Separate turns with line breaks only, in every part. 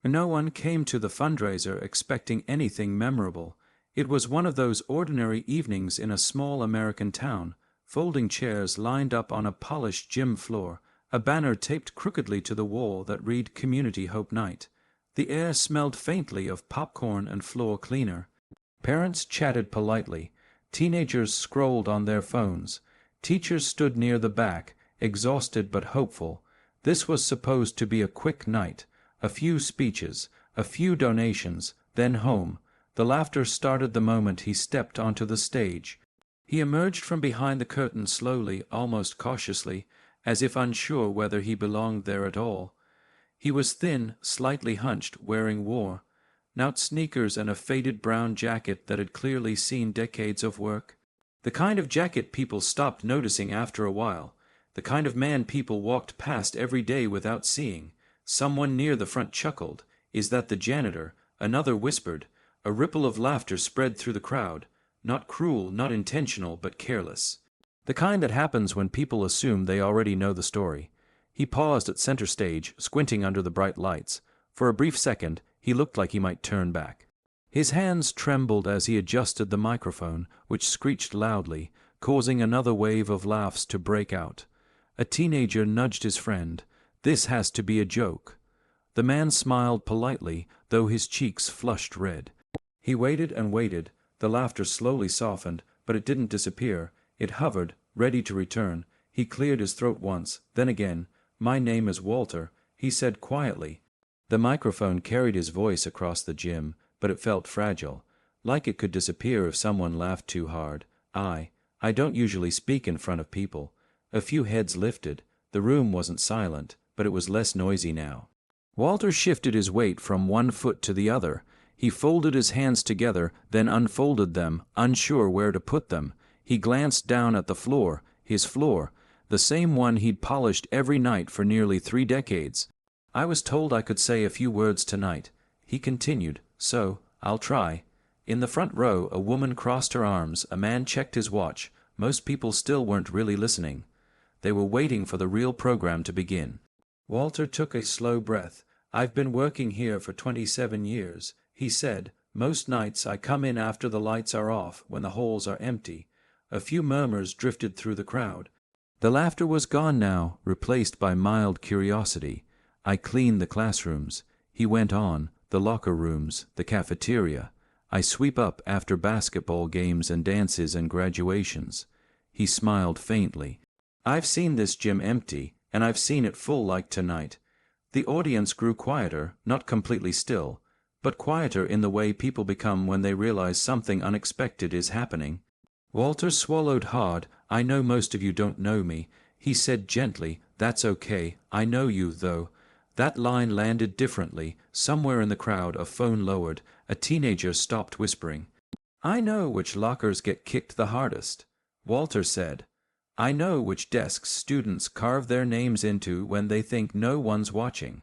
No one came to the fundraiser expecting anything memorable. It was one of those ordinary evenings in a small American town, folding chairs lined up on a polished gym floor, a banner taped crookedly to the wall that read Community Hope Night. The air smelled faintly of popcorn and floor cleaner. Parents chatted politely. Teenagers scrolled on their phones. Teachers stood near the back, exhausted but hopeful. This was supposed to be a quick night. A few speeches, a few donations, then home. The laughter started the moment he stepped onto the stage. He emerged from behind the curtain slowly, almost cautiously, as if unsure whether he belonged there at all. He was thin, slightly hunched, wearing worn-out sneakers and a faded brown jacket that had clearly seen decades of work. The kind of jacket people stopped noticing after a while. The kind of man people walked past every day without seeing. Someone near the front chuckled. "Is that the janitor?" Another whispered. A ripple of laughter spread through the crowd. Not cruel, not intentional, but careless. The kind that happens when people assume they already know the story. He paused at center stage, squinting under the bright lights. For a brief second, he looked like he might turn back. His hands trembled as he adjusted the microphone, which screeched loudly, causing another wave of laughs to break out. A teenager nudged his friend. "This has to be a joke." The man smiled politely, though his cheeks flushed red. He waited and waited. The laughter slowly softened, but it didn't disappear. It hovered, ready to return. He cleared his throat once, then again. "My name is Walter," he said quietly. The microphone carried his voice across the gym, but it felt fragile, like it could disappear if someone laughed too hard. I don't usually speak in front of people." A few heads lifted. The room wasn't silent, but it was less noisy now. Walter shifted his weight from one foot to the other. He folded his hands together, then unfolded them, unsure where to put them. He glanced down at the floor, his floor, the same one he'd polished every night for nearly 3 decades. "I was told I could say a few words tonight," he continued, "so I'll try." In the front row, a woman crossed her arms, a man checked his watch. Most people still weren't really listening. They were waiting for the real program to begin. Walter took a slow breath. "I've been working here for 27 years, he said. "Most nights I come in after the lights are off, when the halls are empty." A few murmurs drifted through the crowd. The laughter was gone now, replaced by mild curiosity. "I clean the classrooms," he went on, "the locker rooms, the cafeteria. I sweep up after basketball games and dances and graduations." He smiled faintly. "I've seen this gym empty, and I've seen it full like tonight." The audience grew quieter, not completely still, but quieter in the way people become when they realize something unexpected is happening. Walter swallowed hard. "I know most of you don't know me," he said gently. "That's okay. I know you, though." That line landed differently. Somewhere in the crowd, a phone lowered. A teenager stopped whispering. "I know which lockers get kicked the hardest," Walter said. "I know which desks students carve their names into when they think no one's watching.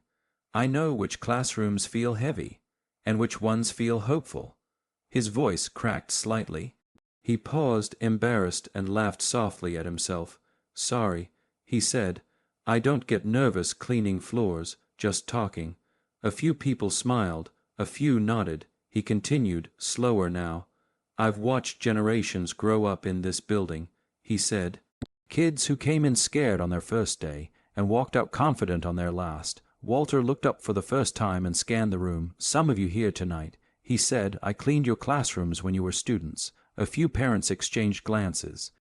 I know which classrooms feel heavy, and which ones feel hopeful." His voice cracked slightly. He paused, embarrassed, and laughed softly at himself. "Sorry," he said. "I don't get nervous cleaning floors, just talking." A few people smiled, a few nodded. He continued, slower now. "I've watched generations grow up in this building," he said. "Kids who came in scared on their first day, and walked out confident on their last." Walter looked up for the first time and scanned the room. "Some of you here tonight," he said. "I cleaned your classrooms when you were students." A few parents exchanged glances.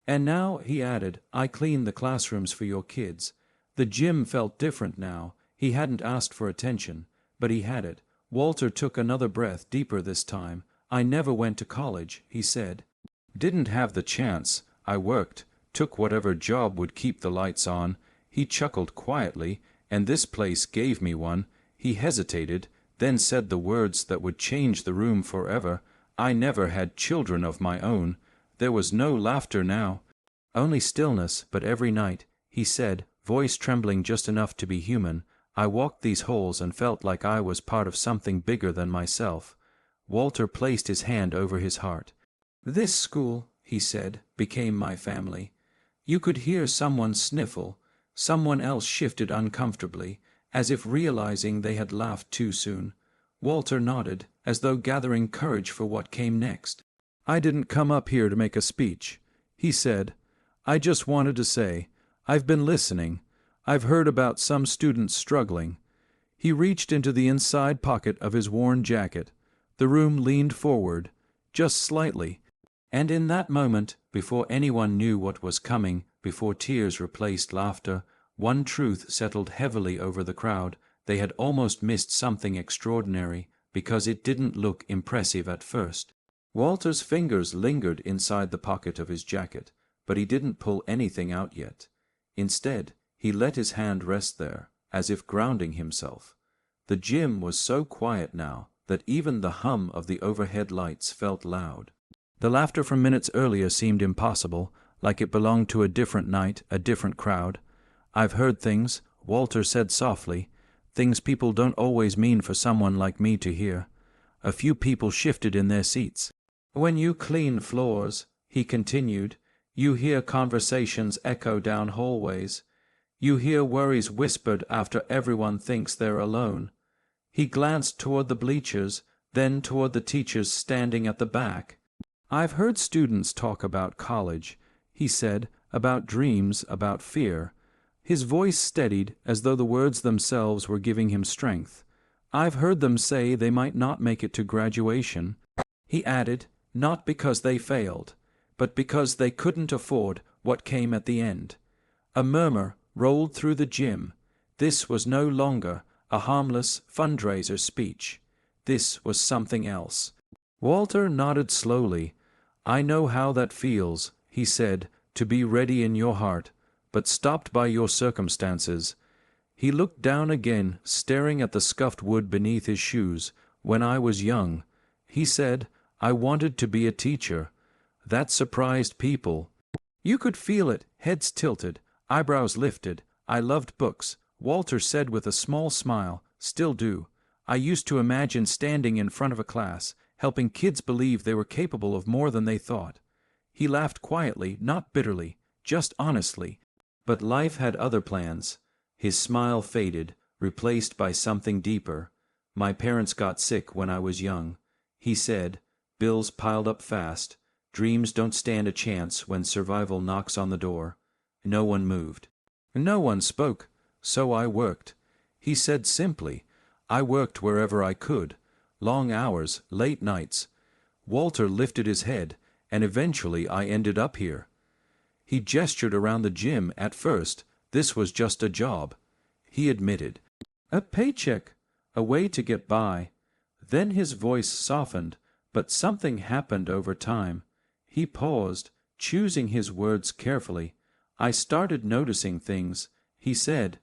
"And now," he added, "I clean the classrooms for your kids." The gym felt different now. He hadn't asked for attention, but he had it. Walter took another breath, deeper this time. "I never went to college," he said. "Didn't have the chance. I worked, took whatever job would keep the lights on." He chuckled quietly. "And this place gave me one." He hesitated, then said the words that would change the room forever. "I never had children of my own." There was no laughter now, only stillness. "But every night," he said, voice trembling just enough to be human, "I walked these halls and felt like I was part of something bigger than myself." Walter placed his hand over his heart. "This school," he said, "became my family." You could hear someone sniffle. Someone else shifted uncomfortably, as if realizing they had laughed too soon. Walter nodded, as though gathering courage for what came next. "I didn't come up here to make a speech," he said. "I just wanted to say, I've been listening. I've heard about some students struggling." He reached into the inside pocket of his worn jacket. The room leaned forward, just slightly, and in that moment, before anyone knew what was coming, before tears replaced laughter, one truth settled heavily over the crowd. They had almost missed something extraordinary, because it didn't look impressive at first. Walter's fingers lingered inside the pocket of his jacket, but he didn't pull anything out yet. Instead, he let his hand rest there, as if grounding himself. The gym was so quiet now that even the hum of the overhead lights felt loud. The laughter from minutes earlier seemed impossible, like it belonged to a different night, a different crowd. "I've heard things," Walter said softly, "things people don't always mean for someone like me to hear." A few people shifted in their seats. "When you clean floors," he continued, "you hear conversations echo down hallways. You hear worries whispered after everyone thinks they're alone." He glanced toward the bleachers, then toward the teachers standing at the back. "I've heard students talk about college," he said, "about dreams, about fear." His voice steadied as though the words themselves were giving him strength. "I've heard them say they might not make it to graduation," he added, "not because they failed, but because they couldn't afford what came at the end." A murmur rolled through the gym. This was no longer a harmless fundraiser speech. This was something else. Walter nodded slowly. "I know how that feels," he said, "to be ready in your heart, but stopped by your circumstances." He looked down again, staring at the scuffed wood beneath his shoes. "When I was young," he said, "I wanted to be a teacher." That surprised people. You could feel it, heads tilted, eyebrows lifted. "I loved books," Walter said with a small smile. "Still do. I used to imagine standing in front of a class, helping kids believe they were capable of more than they thought." He laughed quietly, not bitterly, just honestly. But life had other plans. His smile faded, replaced by something deeper. "My parents got sick when I was young," he said. "Bills piled up fast. Dreams don't stand a chance when survival knocks on the door." No one moved. No one spoke. "So I worked," he said simply. "I worked wherever I could. Long hours, late nights." Walter lifted his head, "and eventually I ended up here." He gestured around the gym. "At first, this was just a job," he admitted. "A paycheck, a way to get by." Then his voice softened, but something happened over time. He paused, choosing his words carefully. "I started noticing things," he said.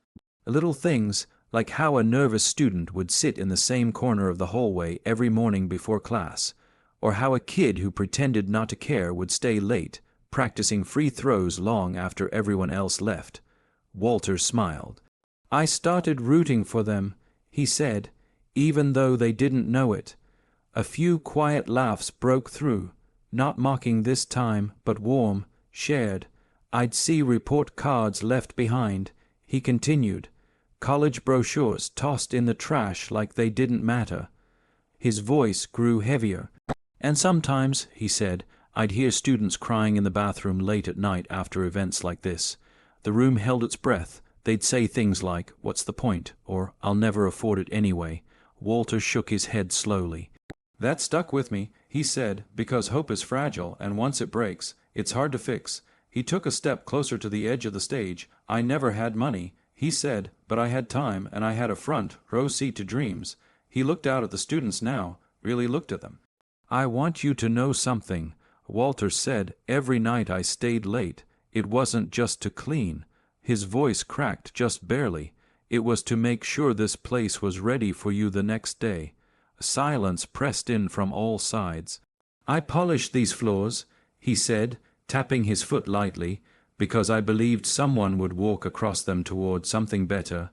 "Little things, like how a nervous student would sit in the same corner of the hallway every morning before class, or how a kid who pretended not to care would stay late, practicing free throws long after everyone else left." Walter smiled. "I started rooting for them," he said, "even though they didn't know it." A few quiet laughs broke through, not mocking this time, but warm, shared. "I'd see report cards left behind," he continued, "college brochures tossed in the trash like they didn't matter." His voice grew heavier. "And sometimes," he said, "I'd hear students crying in the bathroom late at night after events like this. The room held its breath. They'd say things like, 'What's the point?' or 'I'll never afford it anyway.'" Walter shook his head slowly. "That stuck with me," he said, "because hope is fragile, and once it breaks, it's hard to fix." He took a step closer to the edge of the stage. "I never had money," he said, "but I had time, and I had a front row seat to dreams." He looked out at the students now, really looked at them. "I want you to know something," Walter said. "Every night I stayed late. It wasn't just to clean." His voice cracked just barely. "It was to make sure this place was ready for you the next day." Silence pressed in from all sides. "I polished these floors," he said, tapping his foot lightly, "because I believed someone would walk across them toward something better."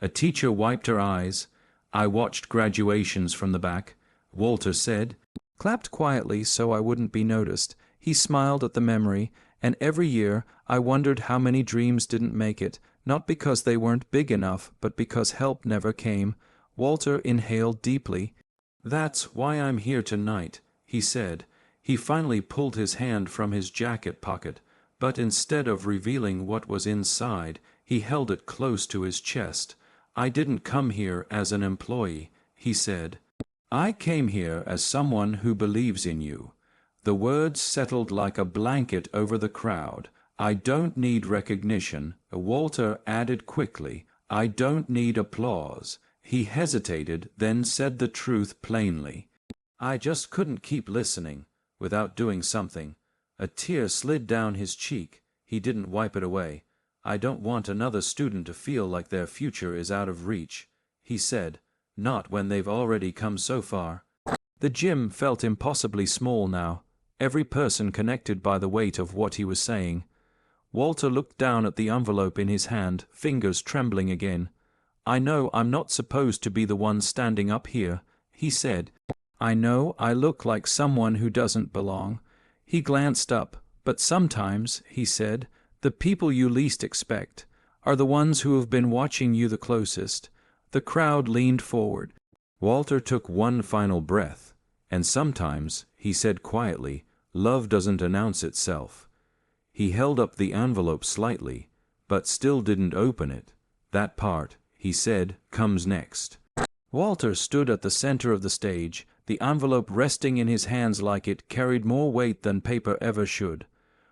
A teacher wiped her eyes. "I watched graduations from the back," Walter said. "Clapped quietly so I wouldn't be noticed." He smiled at the memory, "and every year I wondered how many dreams didn't make it, Not because they weren't big enough, but because help never came. Walter inhaled deeply. "That's why I'm here tonight," he said. He finally pulled his hand from his jacket pocket, but instead of revealing what was inside, he held it close to his chest. "I didn't come here as an employee," he said. "I came here as someone who believes in you." The words settled like a blanket over the crowd. "I don't need recognition," Walter added quickly. "I don't need applause." He hesitated, then said the truth plainly. "I just couldn't keep listening without doing something." A tear slid down his cheek. He didn't wipe it away. "I don't want another student to feel like their future is out of reach," he said. "Not when they've already come so far." The gym felt impossibly small now, every person connected by the weight of what he was saying. Walter looked down at the envelope in his hand, fingers trembling again. "I know I'm not supposed to be the one standing up here," he said. "I know I look like someone who doesn't belong." He glanced up. "But sometimes," he said, "the people you least expect are the ones who have been watching you the closest." The crowd leaned forward. Walter took one final breath. "And sometimes," he said quietly, "love doesn't announce itself." He held up the envelope slightly, but still didn't open it. "That part," he said, "comes next." Walter stood at the center of the stage, the envelope resting in his hands like it carried more weight than paper ever should.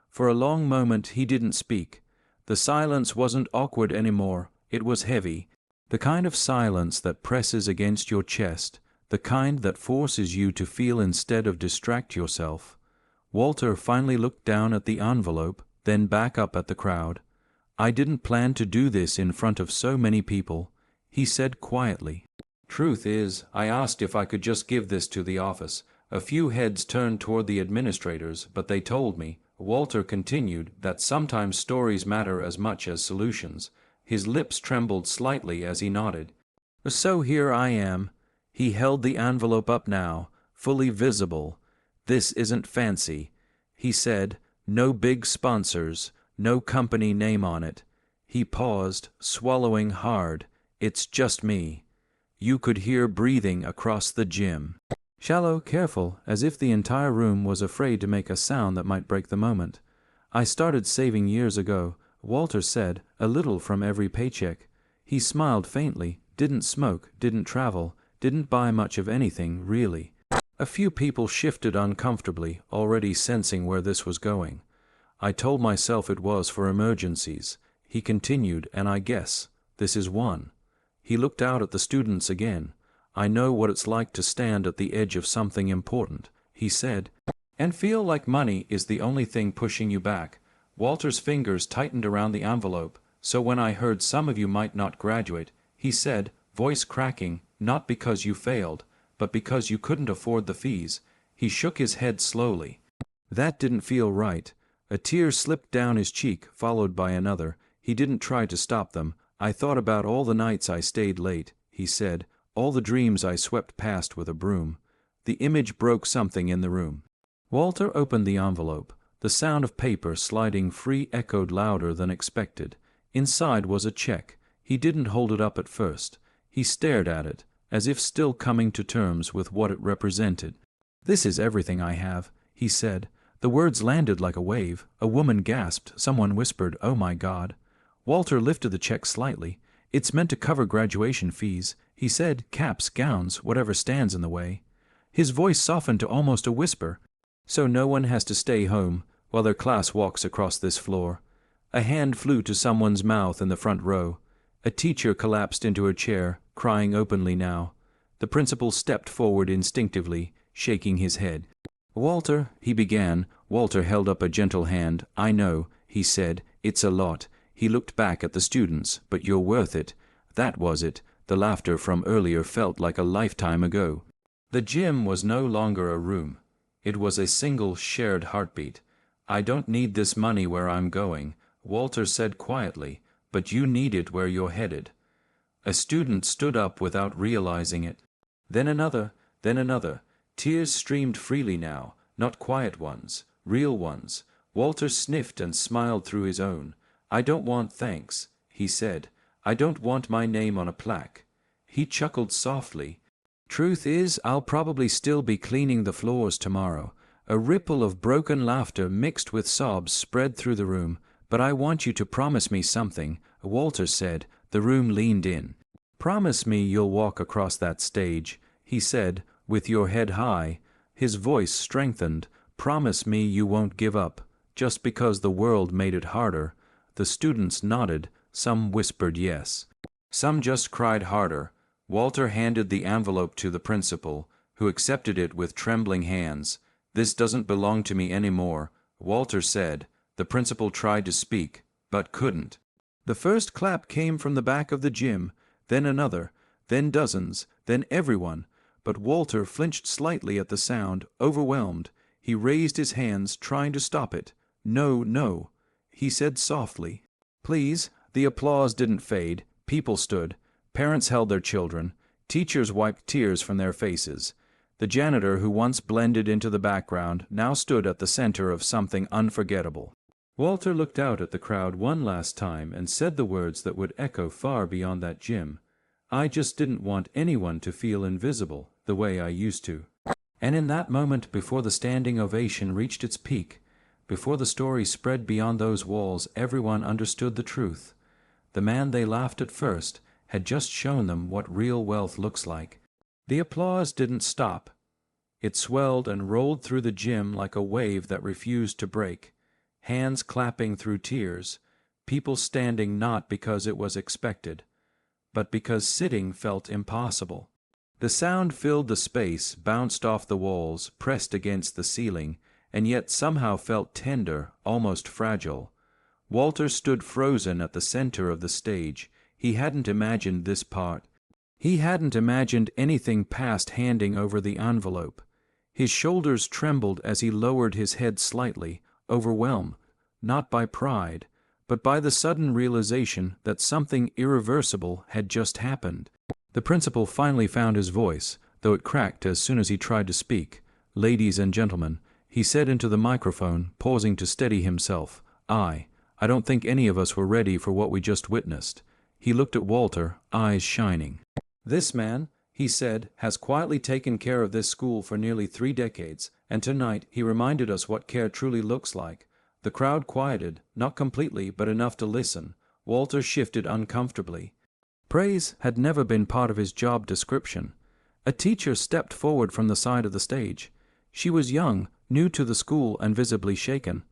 For a long moment he didn't speak. The silence wasn't awkward anymore, it was heavy. The kind of silence that presses against your chest, the kind that forces you to feel instead of distract yourself. Walter finally looked down at the envelope, then back up at the crowd. "I didn't plan to do this in front of so many people," he said quietly. "Truth is, I asked if I could just give this to the office. A few heads turned toward the administrators, but they told me," Walter continued, "that sometimes stories matter as much as solutions." His lips trembled slightly as he nodded. "So here I am." He held the envelope up now, fully visible. "This isn't fancy," he said. "No big sponsors, no company name on it." He paused, swallowing hard. "It's just me." You could hear breathing across the gym. Shallow, careful, as if the entire room was afraid to make a sound that might break the moment. "I started saving years ago," Walter said, "a little from every paycheck." He smiled faintly, didn't smoke, didn't travel, didn't buy much of anything, really. A few people shifted uncomfortably, already sensing where this was going. "I told myself it was for emergencies," he continued, "and I guess this is one." He looked out at the students again. "I know what it's like to stand at the edge of something important," he said, "and feel like money is the only thing pushing you back." Walter's fingers tightened around the envelope. "So when I heard some of you might not graduate," he said, voice cracking, "not because you failed, but because you couldn't afford the fees." He shook his head slowly. That didn't feel right. A tear slipped down his cheek, followed by another. He didn't try to stop them. "I thought about all the nights I stayed late," he said, "all the dreams I swept past with a broom." The image broke something in the room. Walter opened the envelope. The sound of paper sliding free echoed louder than expected. Inside was a check. He didn't hold it up at first. He stared at it, as if still coming to terms with what it represented. "This is everything I have," he said. The words landed like a wave. A woman gasped. Someone whispered, "Oh my God." Walter lifted the check slightly. "It's meant to cover graduation fees," he said. "Caps, gowns, whatever stands in the way." His voice softened to almost a whisper. "So no one has to stay home while their class walks across this floor." A hand flew to someone's mouth in the front row. A teacher collapsed into her chair, crying openly now. The principal stepped forward instinctively, shaking his head. "Walter," he began. Walter held up a gentle hand. "I know," he said. "It's a lot." He looked back at the students. "But you're worth it." That was it. The laughter from earlier felt like a lifetime ago. The gym was no longer a room. It was a single shared heartbeat. "I don't need this money where I'm going," Walter said quietly, "but you need it where you're headed." A student stood up without realizing it. Then another, then another. Tears streamed freely now, not quiet ones, real ones. Walter sniffed and smiled through his own. "I don't want thanks," he said. "I don't want my name on a plaque." He chuckled softly. "Truth is, I'll probably still be cleaning the floors tomorrow." A ripple of broken laughter mixed with sobs spread through the room. "But I want you to promise me something," Walter said. The room leaned in. "Promise me you'll walk across that stage," he said, "with your head high." His voice strengthened. "Promise me you won't give up, just because the world made it harder." The students nodded. Some whispered yes. Some just cried harder. Walter handed the envelope to the principal, who accepted it with trembling hands. "This doesn't belong to me anymore," Walter said. The principal tried to speak, but couldn't. The first clap came from the back of the gym, then another, then dozens, then everyone. But Walter flinched slightly at the sound, overwhelmed. He raised his hands, trying to stop it. "No, no," he said softly. "Please." The applause didn't fade. People stood. Parents held their children. Teachers wiped tears from their faces. The janitor, who once blended into the background, now stood at the center of something unforgettable. Walter looked out at the crowd one last time and said the words that would echo far beyond that gym. "I just didn't want anyone to feel invisible the way I used to." And in that moment, before the standing ovation reached its peak, before the story spread beyond those walls, everyone understood the truth. The man they laughed at first had just shown them what real wealth looks like. The applause didn't stop. It swelled and rolled through the gym like a wave that refused to break. Hands clapping through tears, people standing not because it was expected, but because sitting felt impossible. The sound filled the space, bounced off the walls, pressed against the ceiling, and yet somehow felt tender, almost fragile. Walter stood frozen at the center of the stage. He hadn't imagined this part. He hadn't imagined anything past handing over the envelope. His shoulders trembled as he lowered his head slightly, overwhelmed, not by pride, but by the sudden realization that something irreversible had just happened. The principal finally found his voice, though it cracked as soon as he tried to speak. "Ladies and gentlemen," he said into the microphone, pausing to steady himself, I don't think any of us were ready for what we just witnessed." He looked at Walter, eyes shining. "This man," he said, "has quietly taken care of this school for nearly 3 decades, and tonight he reminded us what care truly looks like." The crowd quieted, not completely, but enough to listen. Walter shifted uncomfortably. Praise had never been part of his job description. A teacher stepped forward from the side of the stage. She was young, new to the school, and visibly shaken.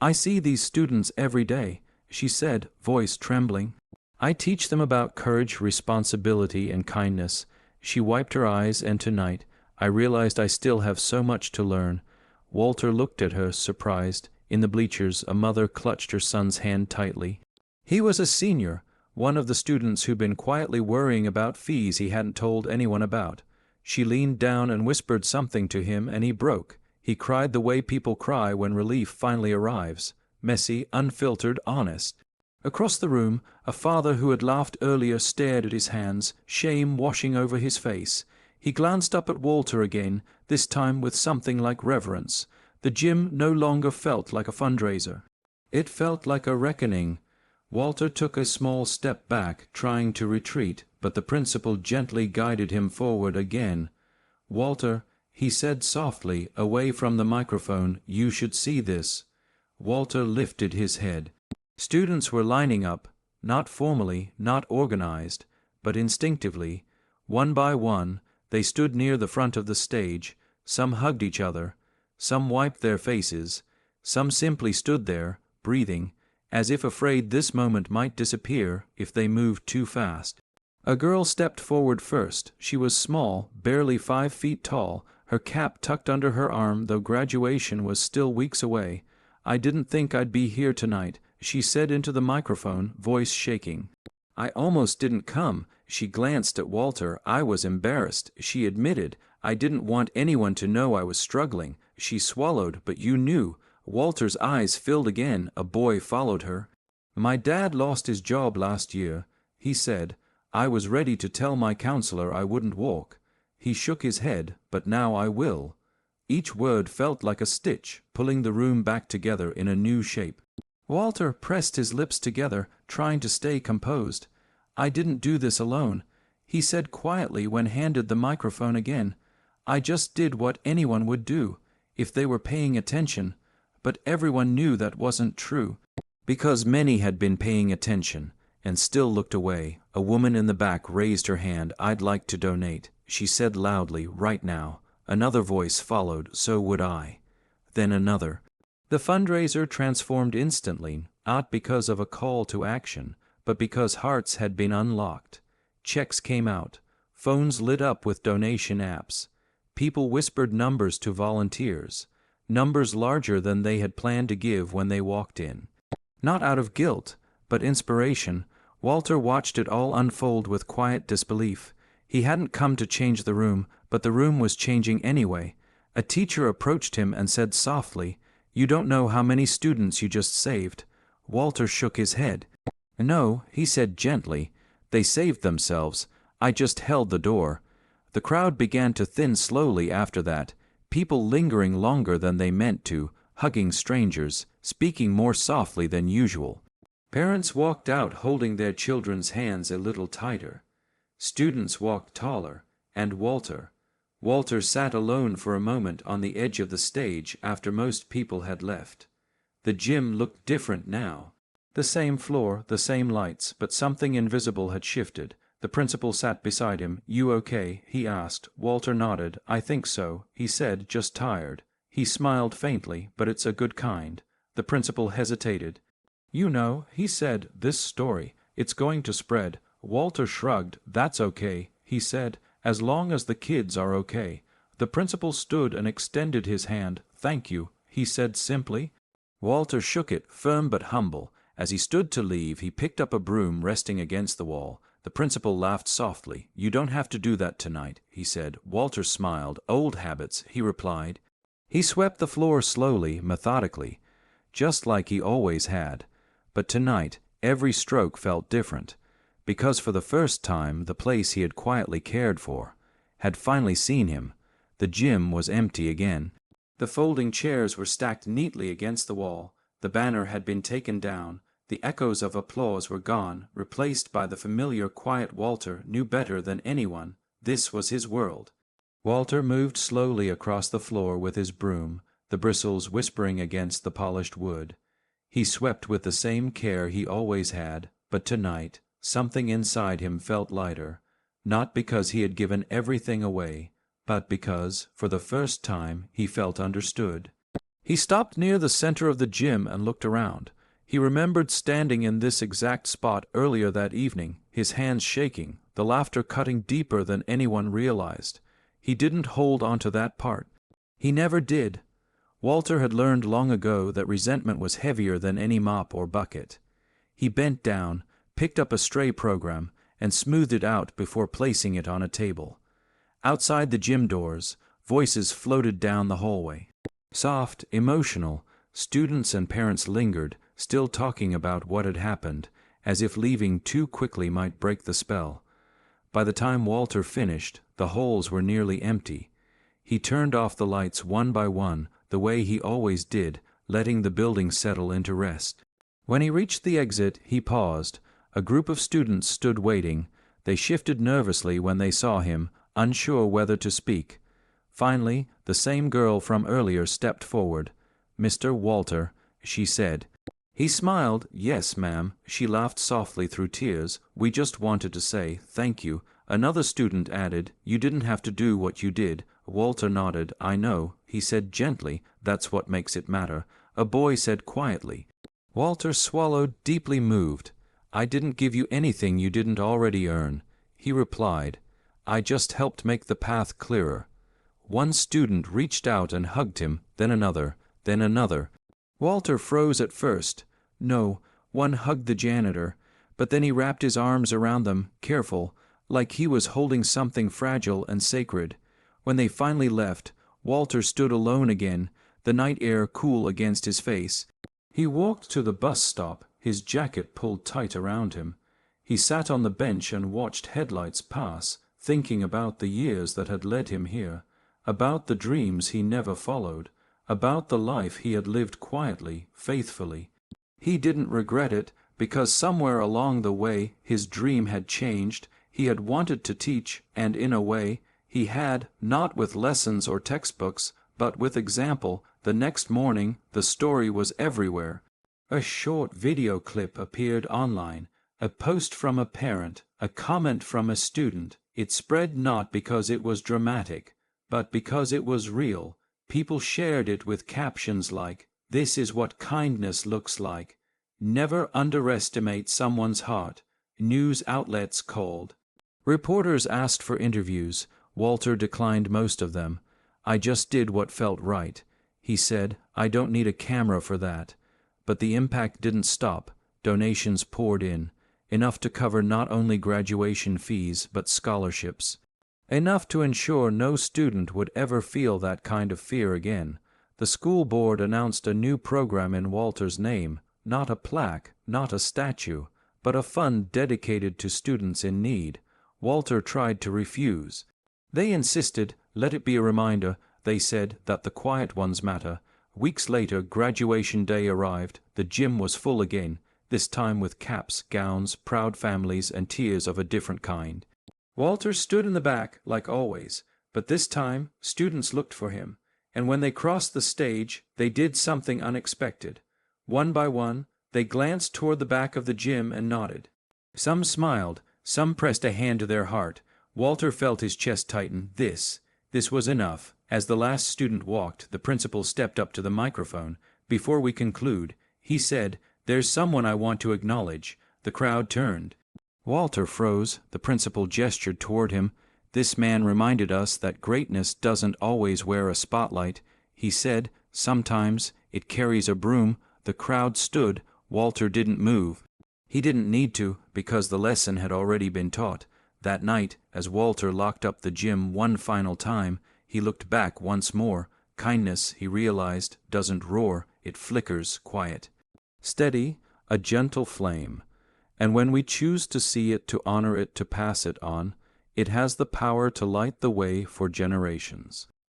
"I see these students every day," she said, voice trembling. "I teach them about courage, responsibility, and kindness." She wiped her eyes, and tonight, I realized I still have so much to learn. Walter looked at her, surprised. In the bleachers, a mother clutched her son's hand tightly. He was a senior, one of the students who'd been quietly worrying about fees he hadn't told anyone about. She leaned down and whispered something to him, and he broke. He cried the way people cry when relief finally arrives. Messy, unfiltered, honest. Across the room, a father who had laughed earlier stared at his hands, shame washing over his face. He glanced up at Walter again, this time with something like reverence. The gym no longer felt like a fundraiser. It felt like a reckoning. Walter took a small step back, trying to retreat, but the principal gently guided him forward again. "Walter," he said softly, away from the microphone, "you should see this." Walter lifted his head. Students were lining up, not formally, not organized, but instinctively. One by one, they stood near the front of the stage. Some hugged each other. Some wiped their faces. Some simply stood there, breathing, as if afraid this moment might disappear if they moved too fast. A girl stepped forward first. She was small, barely 5 feet tall, her cap tucked under her arm, though graduation was still weeks away. "I didn't think I'd be here tonight," she said into the microphone, voice shaking. "I almost didn't come." She glanced at Walter. "I was embarrassed," she admitted. "I didn't want anyone to know I was struggling." She swallowed. "But you knew." Walter's eyes filled again. A boy followed her. "My dad lost his job last year," he said. "I was ready to tell my counselor I wouldn't walk." He shook his head. "But now I will." Each word felt like a stitch, pulling the room back together in a new shape. Walter pressed his lips together, trying to stay composed. "I didn't do this alone," he said quietly when handed the microphone again. "I just did what anyone would do, if they were paying attention." But everyone knew that wasn't true. Because many had been paying attention, and still looked away, a woman in the back raised her hand. "I'd like to donate," she said loudly, "right now." Another voice followed, "So would I." Then another. The fundraiser transformed instantly, not because of a call to action, but because hearts had been unlocked. Checks came out. Phones lit up with donation apps. People whispered numbers to volunteers, numbers larger than they had planned to give when they walked in. Not out of guilt, but inspiration, Walter watched it all unfold with quiet disbelief. He hadn't come to change the room, but the room was changing anyway. A teacher approached him and said softly, "You don't know how many students you just saved." Walter shook his head. "No," he said gently, "they saved themselves. I just held the door." The crowd began to thin slowly after that, people lingering longer than they meant to, hugging strangers, speaking more softly than usual. Parents walked out holding their children's hands a little tighter. Students walked taller, and Walter sat alone for a moment on the edge of the stage after most people had left. The gym looked different now. The same floor, the same lights, but something invisible had shifted. The principal sat beside him. "You okay?" he asked. Walter nodded. "I think so," he said, "just tired." He smiled faintly, "But it's a good kind." The principal hesitated. "You know," he said, "this story, it's going to spread." Walter shrugged. "That's okay," he said, "as long as the kids are okay." The principal stood and extended his hand. "Thank you," he said simply. Walter shook it, firm but humble. As he stood to leave, he picked up a broom resting against the wall. The principal laughed softly. "You don't have to do that tonight," he said. Walter smiled. "Old habits," he replied. He swept the floor slowly, methodically, just like he always had. But tonight, every stroke felt different, because for the first time the place he had quietly cared for had finally seen him. The gym was empty again. The folding chairs were stacked neatly against the wall. The banner had been taken down. The echoes of applause were gone, replaced by the familiar quiet. Walter knew better than anyone. This was his world. Walter moved slowly across the floor with his broom, the bristles whispering against the polished wood. He swept with the same care he always had, but tonight something inside him felt lighter, not because he had given everything away, but because, for the first time, he felt understood. He stopped near the center of the gym and looked around. He remembered standing in this exact spot earlier that evening, his hands shaking, the laughter cutting deeper than anyone realized. He didn't hold onto that part. He never did. Walter had learned long ago that resentment was heavier than any mop or bucket. He bent down, picked up a stray program, and smoothed it out before placing it on a table. Outside the gym doors, voices floated down the hallway. Soft, emotional, students and parents lingered, still talking about what had happened, as if leaving too quickly might break the spell. By the time Walter finished, the halls were nearly empty. He turned off the lights one by one, the way he always did, letting the building settle into rest. When he reached the exit, he paused. A group of students stood waiting. They shifted nervously when they saw him, unsure whether to speak. Finally, the same girl from earlier stepped forward. "Mr. Walter," she said. He smiled. "Yes, ma'am." She laughed softly through tears. "We just wanted to say thank you." Another student added, "You didn't have to do what you did." Walter nodded. "I know," he said gently. "That's what makes it matter." A boy said quietly. Walter swallowed, deeply moved. "I didn't give you anything you didn't already earn," he replied. "I just helped make the path clearer." One student reached out and hugged him, then another, then another. Walter froze at first. No, one hugged the janitor, but then he wrapped his arms around them, careful, like he was holding something fragile and sacred. When they finally left, Walter stood alone again, the night air cool against his face. He walked to the bus stop, his jacket pulled tight around him. He sat on the bench and watched headlights pass, thinking about the years that had led him here, about the dreams he never followed, about the life he had lived quietly, faithfully. He didn't regret it, because somewhere along the way his dream had changed. He had wanted to teach, and in a way, he had, not with lessons or textbooks, but with example. The next morning, the story was everywhere. A short video clip appeared online, a post from a parent, a comment from a student. It spread not because it was dramatic, but because it was real. People shared it with captions like, "This is what kindness looks like." Never underestimate someone's heart. News outlets called. Reporters asked for interviews. Walter declined most of them. "I just did what felt right," he said. "I don't need a camera for that." But the impact didn't stop. Donations poured in, enough to cover not only graduation fees but scholarships. Enough to ensure no student would ever feel that kind of fear again. The school board announced a new program in Walter's name, not a plaque, not a statue, but a fund dedicated to students in need. Walter tried to refuse. They insisted, "Let it be a reminder," they said, "that the quiet ones matter." Weeks later, graduation day arrived. The gym was full again, this time with caps, gowns, proud families, and tears of a different kind. Walter stood in the back, like always, but this time students looked for him, and when they crossed the stage, they did something unexpected. One by one, they glanced toward the back of the gym and nodded. Some smiled, some pressed a hand to their heart. Walter felt his chest tighten. This was enough. As the last student walked, the principal stepped up to the microphone. "Before we conclude," he said, "there's someone I want to acknowledge." The crowd turned. Walter froze. The principal gestured toward him. "This man reminded us that greatness doesn't always wear a spotlight," he said. "Sometimes it carries a broom." The crowd stood. Walter didn't move. He didn't need to, because the lesson had already been taught. That night, as Walter locked up the gym one final time, he looked back once more. Kindness, he realized, doesn't roar, it flickers quiet. Steady, a gentle flame. And when we choose to see it, to honor it, to pass it on, it has the power to light the way for generations.